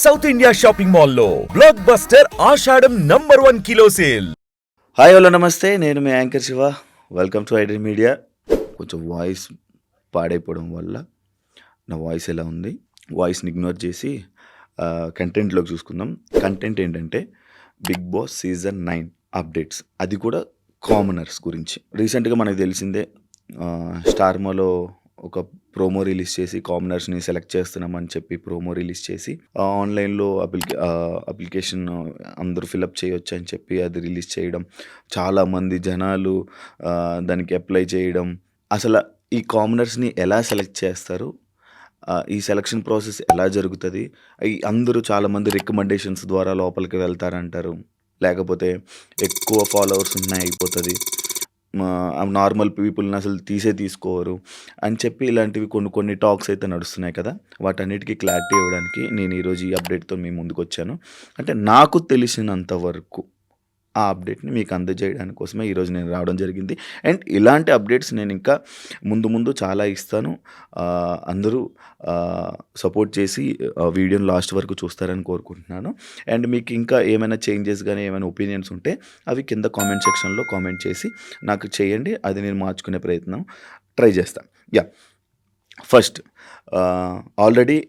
South India shopping మాల్లో blockbuster Ashadham #1 kilo sale. Hi hello నమస్తే, నేను మీ anchor Shiva. Welcome to ID media. కొంచెం వాయిస్ పాడైపోవడం వల్ల నా వాయిస్ ఎలా ఉంది, వాయిస్ని ఇగ్నోర్ చేసి కంటెంట్లోకి చూసుకుందాం. కంటెంట్ ఏంటంటే బిగ్ బాస్ సీజన్ 9 అప్డేట్స్, అది కూడా కామనర్స్ గురించి. రీసెంట్గా మనకు తెలిసిందే, స్టార్మాలో ఒక ప్రోమో రిలీజ్ చేసి కామనర్స్ని సెలెక్ట్ చేస్తున్నామని చెప్పి ప్రోమో రిలీజ్ చేసి ఆన్లైన్లో అప్లికేషన్ అందరూ ఫిలప్ చేయొచ్చు అని చెప్పి అది రిలీజ్ చేయడం, చాలామంది జనాలు దానికి అప్లై చేయడం. అసలు ఈ కామనర్స్ని ఎలా సెలెక్ట్ చేస్తారు, ఈ సెలక్షన్ ప్రాసెస్ ఎలా జరుగుతుంది, అందరూ చాలామంది రికమెండేషన్స్ ద్వారా లోపలికి వెళ్తారంటారు, లేకపోతే ఎక్కువ ఫాలోవర్స్ ఉన్నాయి అయిపోతుంది, నార్మల్ పీపుల్ని అసలు తీసుకోరు అని చెప్పి ఇలాంటివి కొన్ని టాక్స్ అయితే నడుస్తున్నాయి కదా. వాటన్నిటికీ క్లారిటీ ఇవ్వడానికి నేను ఈరోజు ఈ అప్డేట్తో మీ ముందుకు వచ్చాను. అంటే నాకు తెలిసినంత వరకు ఆ అప్డేట్ని మీకు అందజేయడానికి కోసమే ఈరోజు నేను రావడం జరిగింది. అండ్ ఇలాంటి అప్డేట్స్ నేను ఇంకా ముందు చాలా ఇస్తాను. అందరూ సపోర్ట్ చేసి వీడియోని లాస్ట్ వరకు చూస్తారని కోరుకుంటున్నాను. అండ్ మీకు ఇంకా ఏమైనా చేంజెస్ కానీ ఏమైనా ఒపీనియన్స్ ఉంటే అవి కింద కామెంట్ సెక్షన్లో కామెంట్ చేసి నాకు చేయండి. అది నేను మార్చుకునే ప్రయత్నం ట్రై చేస్తాను. ఫస్ట్, ఆల్రెడీ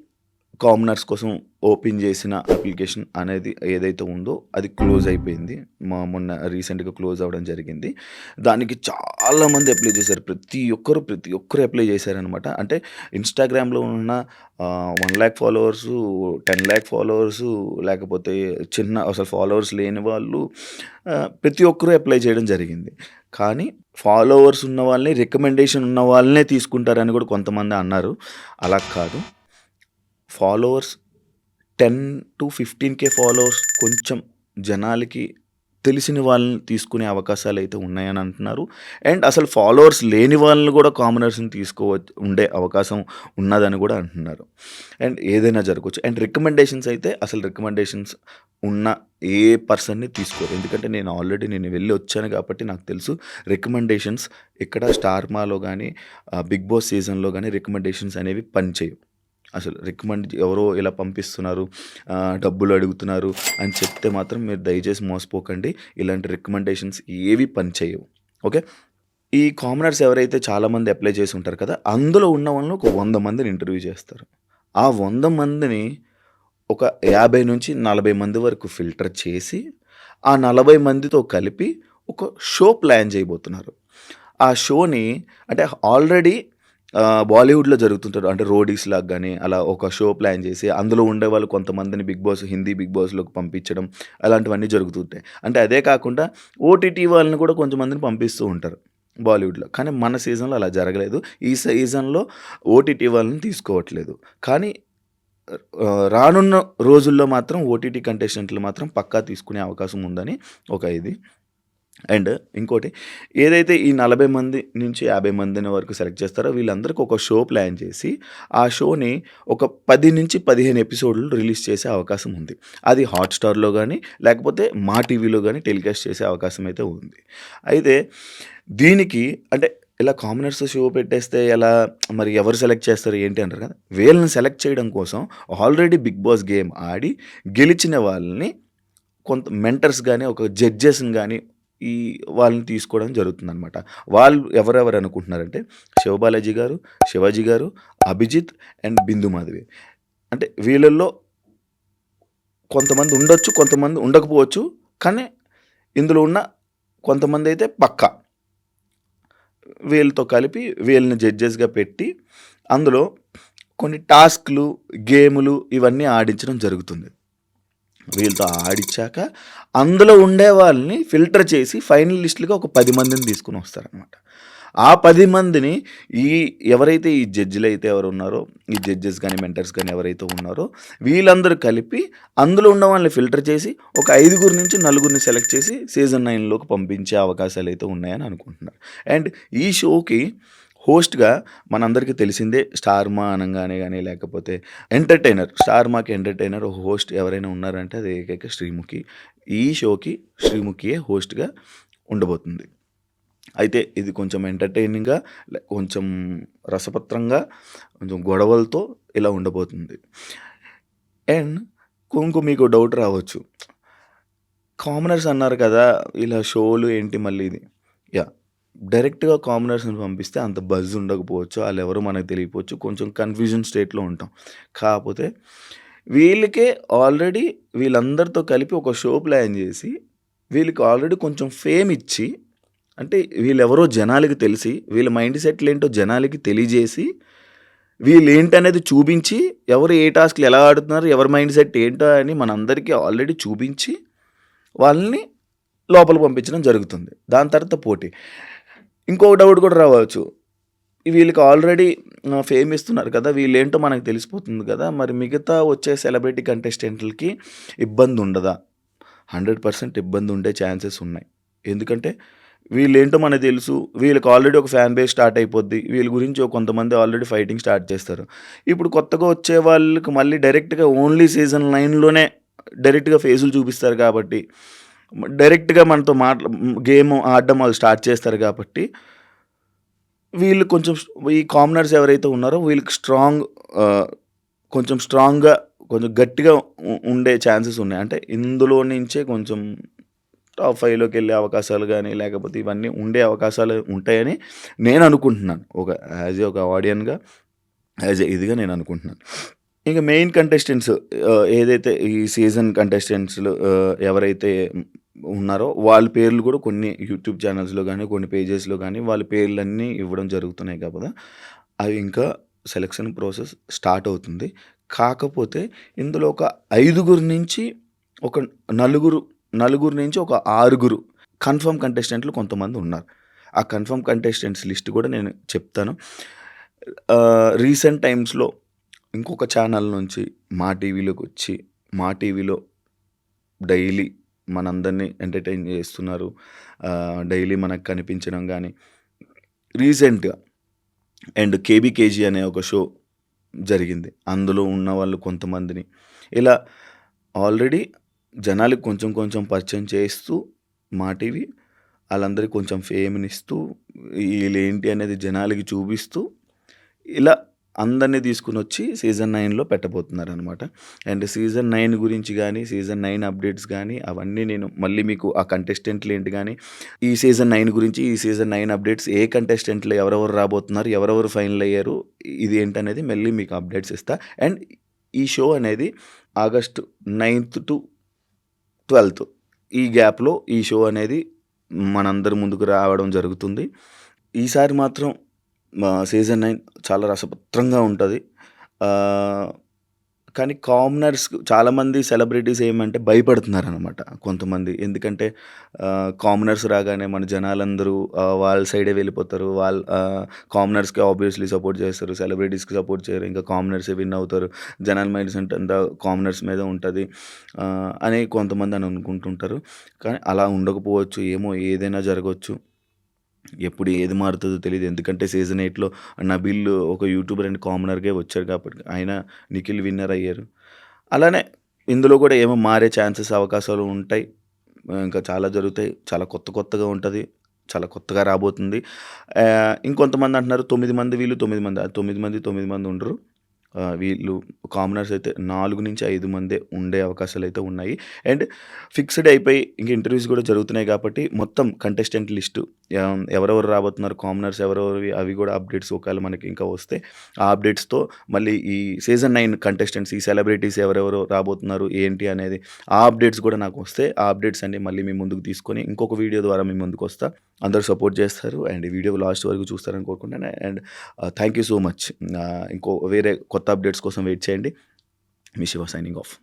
కామనర్స్ కోసం ఓపెన్ చేసిన అప్లికేషన్ అనేది ఏదైతే ఉందో అది క్లోజ్ అయిపోయింది. మొన్న రీసెంట్గా క్లోజ్ అవ్వడం జరిగింది. దానికి చాలామంది అప్లై చేశారు. ప్రతి ఒక్కరు అప్లై చేశారనమాట. అంటే ఇన్స్టాగ్రామ్లో ఉన్న 1 lakh ఫాలోవర్సు, 10 lakh ఫాలోవర్సు, లేకపోతే అసలు ఫాలోవర్స్ లేని వాళ్ళు ప్రతి ఒక్కరూ అప్లై చేయడం జరిగింది. కానీ ఫాలోవర్స్ ఉన్న వాళ్ళని, రికమెండేషన్ ఉన్న వాళ్ళనే తీసుకుంటారని కూడా కొంతమంది అన్నారు. అలా కాదు, ఫాలోవర్స్ 10 to 15K ఫాలోవర్స్ కొంచెం జనాలకి తెలిసిన వాళ్ళని తీసుకునే అవకాశాలు అయితే ఉన్నాయని అంటున్నారు. అండ్ అసలు ఫాలోవర్స్ లేని వాళ్ళని కూడా కామనర్స్ని ఉండే అవకాశం ఉన్నదని కూడా అంటున్నారు. అండ్ ఏదైనా జరగవచ్చు. అండ్ రికమెండేషన్స్ అయితే అసలు రికమెండేషన్స్ ఉన్న ఏ పర్సన్ని తీసుకోరు. ఎందుకంటే నేను వెళ్ళి వచ్చాను కాబట్టి నాకు తెలుసు. రికమెండేషన్స్ ఇక్కడ స్టార్మాలో కానీ బిగ్ బాస్ సీజన్లో కానీ రికమెండేషన్స్ అనేవి పనిచేయవు. అసలు ఎవరో ఇలా పంపిస్తున్నారు, డబ్బులు అడుగుతున్నారు అని చెప్తే మాత్రం మీరు దయచేసి మోసపోకండి. ఇలాంటి రికమెండేషన్స్ ఏవి పనిచేయవు. ఓకే, ఈ కామనర్స్ ఎవరైతే చాలామంది అప్లై చేసి ఉంటారు కదా, అందులో ఉన్న వాళ్ళని ఒక 100 మందిని ఇంటర్వ్యూ చేస్తారు. ఆ 100 మందిని ఒక 50 నుంచి 40 మంది వరకు ఫిల్టర్ చేసి ఆ 40 మందితో కలిపి ఒక షో ప్లాన్ చేయబోతున్నారు. ఆ షోని అంటే ఆల్రెడీ బాలీవుడ్లో జరుగుతుంటారు. అంటే రోడీస్ లాగా కానీ అలా ఒక షో ప్లాన్ చేసి అందులో ఉండే వాళ్ళు కొంతమందిని హిందీ బిగ్ బాస్లోకి పంపించడం, అలాంటివన్నీ జరుగుతుంటాయి. అంటే అదే కాకుండా ఓటీటీ వాళ్ళని కూడా కొంతమందిని పంపిస్తూ ఉంటారు బాలీవుడ్లో. కానీ మన సీజన్లో అలా జరగలేదు. ఈ సీజన్లో ఓటీటీ వాళ్ళని తీసుకోవట్లేదు. కానీ రానున్న రోజుల్లో మాత్రం ఓటీటీ కంటెస్టెంట్లు మాత్రం పక్కా తీసుకునే అవకాశం ఉందని ఒక ఇది. అండ్ ఇంకోటి, ఏదైతే ఈ 40 మంది నుంచి 50 మందిని వరకు సెలెక్ట్ చేస్తారో వీళ్ళందరికీ ఒక షో ప్లాన్ చేసి ఆ షోని ఒక 10 నుంచి 15 ఎపిసోడ్లు రిలీజ్ చేసే అవకాశం ఉంది. అది హాట్స్టార్లో కానీ లేకపోతే మా టీవీలో కానీ టెలికాస్ట్ చేసే అవకాశం అయితే ఉంది. అయితే దీనికి అంటే ఇలా కామనర్స్ షో పెట్టేస్తే ఎలా, మరి ఎవరు సెలెక్ట్ చేస్తారు ఏంటి అంటారు కదా. వీళ్ళని సెలెక్ట్ చేయడం కోసం ఆల్రెడీ బిగ్ బాస్ గేమ్ ఆడి గెలిచిన వాళ్ళని కొంత మెంటర్స్ కానీ ఒక జడ్జెస్ని కానీ ఈ వాళ్ళని తీసుకోవడం జరుగుతుందనమాట. వాళ్ళు ఎవరెవరు అనుకుంటున్నారంటే శివబాలాజీ గారు, శివాజీ గారు, అభిజిత్ అండ్ బిందు మాధవి. అంటే వీళ్ళల్లో కొంతమంది ఉండొచ్చు, కొంతమంది ఉండకపోవచ్చు. కానీ ఇందులో ఉన్న కొంతమంది అయితే పక్కా వీళ్ళతో కలిపి వీళ్ళని జడ్జెస్గా పెట్టి అందులో కొన్ని టాస్క్లు, గేములు ఇవన్నీ ఆడించడం జరుగుతుంది. వీళ్ళతో ఆడిచ్చాక అందులో ఉండే వాళ్ళని ఫిల్టర్ చేసి ఫైనల్ లిస్టులుగా ఒక 10 మందిని తీసుకుని వస్తారనమాట. ఆ 10 మందిని ఎవరైతే ఈ జడ్జిలు అయితే ఎవరు ఉన్నారో, ఈ జడ్జెస్ కానీ మెంటర్స్ కానీ ఎవరైతే ఉన్నారో వీళ్ళందరూ కలిపి అందులో ఉన్న వాళ్ళని ఫిల్టర్ చేసి ఒక 5 నుంచి 4 సెలెక్ట్ చేసి సీజన్ 9లోకి పంపించే అవకాశాలు అయితే ఉన్నాయని అనుకుంటున్నారు. అండ్ ఈ షోకి హోస్ట్గా మనందరికీ తెలిసిందే, స్టార్మా అనగానే కానీ లేకపోతే స్టార్మాకి ఎంటర్టైనర్ ఒక హోస్ట్ ఎవరైనా ఉన్నారంటే అది ఏకైక శ్రీముఖి. ఈ షోకి శ్రీముఖియే హోస్ట్గా ఉండబోతుంది. అయితే ఇది కొంచెం ఎంటర్టైనింగ్గా, కొంచెం రసపత్రంగా, కొంచెం గొడవలతో ఇలా ఉండబోతుంది. అండ్ ఇంకో మీకు డౌట్ రావచ్చు. కామనర్స్ అన్నారు కదా! ఇలా షోలు ఏంటి మళ్ళీ ఇది. యాహ్! డైరెక్ట్‌గా కామనర్స్‌ని పంపిస్తే అంత బజ్ ఉండకపోవచ్చు. ఆళ్ళెవరో మనకు తెలియకపోవచ్చు. కొంచెం కన్‌ఫ్యూజన్ స్టేట్‌లో ఉంటాం. కాపోతే వీళ్ళకే ఆల్రెడీ వీళ్ళందరితో కలిపి ఒక షో ప్లాన్ జేసి, వీళ్ళకి ఆల్రెడీ కొంచెం ఫేమ్ ఇచ్చి, అంటే వీళ్ళెవరో జనాలకి తెలిసి, వీళ్ళ మైండ్ సెట్‌లేంటో జనాలకి తెలియజేసి, వీళ్ళేంటనేది చూపించి, ఎవరు ఏ టాస్క్‌లు ఎలా ఆడుతున్నారు, ఎవరి మైండ్ సెట్ ఏంటో అని మనందరికీ ఆల్రెడీ చూపించి, వాళ్ళని లోపలికి పంపించడం జరుగుతుంది. దాని తర్వాత పోటీ. ఇంకొక డౌట్ కూడా రావచ్చు. వీళ్ళకి ఆల్రెడీ ఫేమ్ ఇస్తున్నారు కదా! వీళ్ళేంటో మనకు తెలిసిపోతుంది కదా! మరి మిగతా వచ్చే సెలబ్రిటీ కంటెస్టెంట్‌లకి ఇబ్బందుండదా? 100% ఇబ్బందుండే ఛాన్సెస్ ఉన్నాయి. ఎందుకంటే వీళ్ళేంటో మనకు తెలుసు. వీళ్ళకి ఆల్రెడీ ఒక ఫ్యాన్ బేస్ స్టార్ట్ అయిపోద్ది. వీళ్ళ గురించి కొంతమంది ఆల్రెడీ ఫైటింగ్ స్టార్ట్ చేస్తారు. ఇప్పుడు కొత్తగా వచ్చే వాళ్ళకి మళ్ళీ డైరెక్ట్‌గా ఓన్లీ సీజన్ 9లోనే డైరెక్ట్‌గా ఫేసులు చూపిస్తారు కాబట్టి, డైరెక్ట్‌గా మనతో గేమ్ ఆడడం వాళ్ళు స్టార్ట్ చేస్తారు కాబట్టి, వీళ్ళు కొంచెం ఈ కామనర్స్ ఎవరైతే ఉన్నారో వీళ్ళకి కొంచెం స్ట్రాంగ్‌గా, కొంచెం గట్టిగా ఉండే ఛాన్సెస్ ఉన్నాయి. అంటే ఇందులో నుంచే కొంచెం టాప్ 5లోకి వెళ్ళే అవకాశాలు గానీ, లేకపోతే ఇవన్నీ ఉండే అవకాశాలు ఉంటాయని నేను అనుకుంటున్నాను. ఒక ఆడియన్‌గా, ఇదిగా నేను అనుకుంటున్నాను. ఇంక మెయిన్ కంటెస్టెంట్స్ ఏదైతే ఈ సీజన్ కంటెస్టెంట్స్‌లో ఎవరైతే ఉన్నారో వాళ్ళ పేర్లు కూడా కొన్ని యూట్యూబ్ ఛానల్స్‌లో గానీ, కొన్ని పేజెస్‌లో గానీ వాళ్ళ పేర్లన్నీ ఇవ్వడం జరుగుతున్నాయి కదా! అవి ఇంకా సెలక్షన్ ప్రాసెస్ స్టార్ట్ అవుతుంది. కాకపోతే ఇందులో ఒక 5 నుంచి ఒక నలుగురు నుంచి ఒక 6 కన్ఫర్మ్ కంటెస్టెంట్లు కొంతమంది ఉన్నారు. ఆ కన్ఫర్మ్ కంటెస్టెంట్స్ లిస్ట్ కూడా నేను చెప్తాను. రీసెంట్ టైమ్స్‌లో ఇంకొక ఛానల్ నుంచి మా టీవీలోకొచ్చి, మా టీవీలో డైలీ మనందరినీ ఎంటర్‌టైన్ చేస్తున్నారు. డైలీ మనకు కనిపించడం గానీ, రీసెంట్‌గా అండ్ 'కేబీకేజీ' అనే ఒక షో జరిగింది. అందులో ఉన్నవాళ్ళు కొంతమందిని ఇలా ఆల్రెడీ జనాలకి కొంచెం కొంచెం పరిచయం చేస్తూ మా టీవీ ఆళ్ళందరికి కొంచెం ఫేమ్‌నిస్తూ, ఈళ్ళేంటి అనేది జనాలకి చూపిస్తూ, ఇలా అందరిని తీసుకొనొచ్చి సీజన్ 9లో పెట్టబోతున్నారనమాట. అండ్ సీజన్ 9 గురించి గానీ, సీజన్ 9 అప్డేట్స్ గానీ, అవన్నీ నేను మళ్ళీ మీకు ఆ కంటెస్టెంట్లేంటి గానీ, ఈ సీజన్ 9 గురించి, ఈ సీజన్ 9 అప్డేట్స్, ఏ కంటెస్టెంట్లు ఎవరెవరు రాబోతున్నారు, ఎవరెవరు ఫైనల్ అయ్యారు, ఇది ఏంటనేది మళ్ళీ మీకు అప్డేట్స్ ఇస్తా. అండ్ ఈ షో అనేది ఆగస్ట్ 9th to 12th ఈ గ్యాప్‌లో ఈ షో అనేది మనందరి ముందుకు రావడం జరుగుతుంది. ఈసారి మాత్రం సీజన్ 9 చాలా రసవత్రంగా ఉంటది. కానీ కామనర్స్ చాలామంది సెలబ్రిటీస్ ఏమంటే భయపడుతున్నారనమాట కొంతమంది. ఎందుకంటే కామనర్స్ రాగానే మన జనాలందరూ వాళ్ళ సైడే వెళ్ళిపోతారు. కామనర్స్‌కి ఆబ్వియస్‌లీ సపోర్ట్ చేస్తారు. సెలబ్రిటీస్‌కి సపోర్ట్ చేయరు. ఇంకా కామనర్సే విన్ అవుతారు. జనాల మైండ్ సెట్ అంతా కామనర్స్ మీద ఉంటది అని కొంతమంది అనుకుంటుంటారు. కానీ అలా ఉండకపోవచ్చు. ఏమో ఏదైనా జరగొచ్చు. ఎప్పుడు ఏది మారుతుందో తెలీదు. ఎందుకంటే సీజన్ 8లో నబీల్ ఒక యూట్యూబర్ అండ్ కామనర్‌గా వచ్చారు కాబట్టి ఆయన నిఖిల్ విన్నర్ అయ్యారు. అలానే ఇందులో కూడా ఏమో మారే ఛాన్సెస్, అవకాశాలు ఉంటాయి. ఇంకా చాలా జరుగుతాయి. చాలా కొత్తగా ఉంటది. చాలా కొత్తగా రాబోతుంది. ఇంకొంతమంది అంటున్నారు 9 మంది వీళ్ళు, 9 మంది. 9 మంది ఉండరు. వీళ్ళు కామనర్స్ అయితే 4-5 మందే ఉండే అవకాశాలైతే ఉన్నాయి. అండ్ ఫిక్స్డ్ అయిపోయి ఇంక ఇంటర్వ్యూస్ కూడా జరుగుతున్నాయి కాబట్టి మొత్తం కంటెస్టెంట్ లిస్టు ఎవరెవరు రాబోతున్నారు, కామనర్స్ ఎవరెవరివి అవి కూడా అప్డేట్స్ ఒకవేళ మనకి ఇంకా వస్తే ఆ అప్డేట్స్‌తో మళ్ళీ ఈ సీజన్ 9 కంటెస్టెంట్స్, ఈ సెలబ్రిటీస్ ఎవరెవరు రాబోతున్నారు, ఏంటి అనేది ఆ అప్డేట్స్ కూడా నాకు వస్తే ఆ అప్డేట్స్ అన్నీ మళ్ళీ మీ ముందుకు తీసుకొని ఇంకొక వీడియో ద్వారా మీ ముందుకొస్తా. అందరూ సపోర్ట్ చేస్తారు అండ్ ఈ వీడియో లాస్ట్ వరకు చూస్తారని కోరుకుంటున్నాను. And thank you so much. ఇంకో వేరే కొత్త అప్డేట్స్ కోసం వెయిట్ చేయండి. మీ శివ సైనింగ్ ఆఫ్.